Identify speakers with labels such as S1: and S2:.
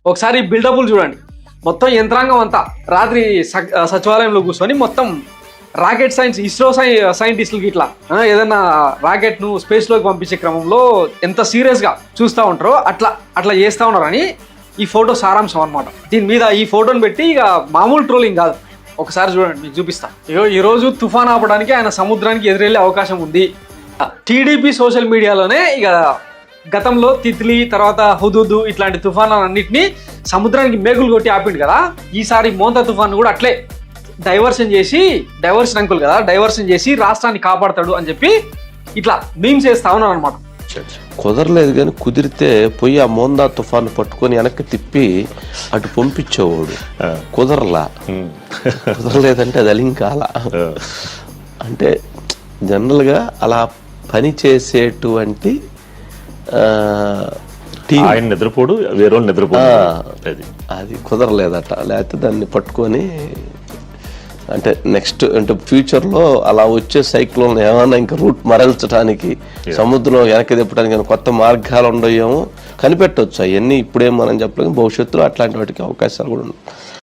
S1: ఒకసారి బిల్డప్లు చూడండి. మొత్తం యంత్రాంగం అంతా రాత్రి సచివాలయంలో కూర్చొని మొత్తం రాకెట్ సైన్స్ ఇస్రో సైంటిస్టులకి ఇట్లా ఏదైనా రాకెట్ ను స్పేస్ లోకి పంపించే క్రమంలో ఎంత సీరియస్ గా చూస్తూ ఉంటారో అట్లా చేస్తూ ఉన్నారని ఈ ఫోటో సారాంశం అనమాట. దీని మీద ఈ ఫోటోని పెట్టి ఇక మామూలు ట్రోలింగ్ కాదు, ఒకసారి చూడండి మీకు చూపిస్తా. ఈ రోజు తుఫాన్ ఆపడానికి ఆయన సముద్రానికి ఎదురెళ్లే అవకాశం ఉంది. టీడీపీ సోషల్ మీడియాలోనే ఇక గతంలో తిత్లీ తర్వాత హుదూద్ ఇట్లాంటి తుఫాన్లన్నింటినీ సముద్రానికి మేకులు కొట్టి ఆపిండు కదా. ఈసారి మోంతా తుఫాన్ కూడా అట్లే డైవర్షన్ చేసి రాష్ట్రాన్ని కాపాడతాడు అని చెప్పి ఇట్లా మీమ్స్ చేస్తా ఉన్నాను అనమాట.
S2: కుదరలేదు కానీ కుదిరితే పోయి ఆ మోందా తుఫాను పట్టుకొని వెనక్కి తిప్పి అటు పంపించేవాడు. కుదరలేదంటే అది అలింకాల అంటే జనరల్గా అలా పని చేసేటువంటి
S3: ఆయన నిద్రపోడు, వేరే నిద్రపోడు,
S2: అది కుదరలేదట. లేకపోతే దాన్ని పట్టుకొని అంటే నెక్స్ట్ అంటే ఫ్యూచర్లో అలా వచ్చే సైక్లోన్ ఏమైనా ఇంకా రూట్ మరల్చడానికి సముద్రంలో వెనక్కి తిప్పడానికి కొత్త మార్గాలు ఉండయేమో కనిపెట్టవచ్చు. అవన్నీ ఇప్పుడేం మనం చెప్పలేము, భవిష్యత్తులో అట్లాంటి వాటికి అవకాశాలు కూడా ఉన్నాయి.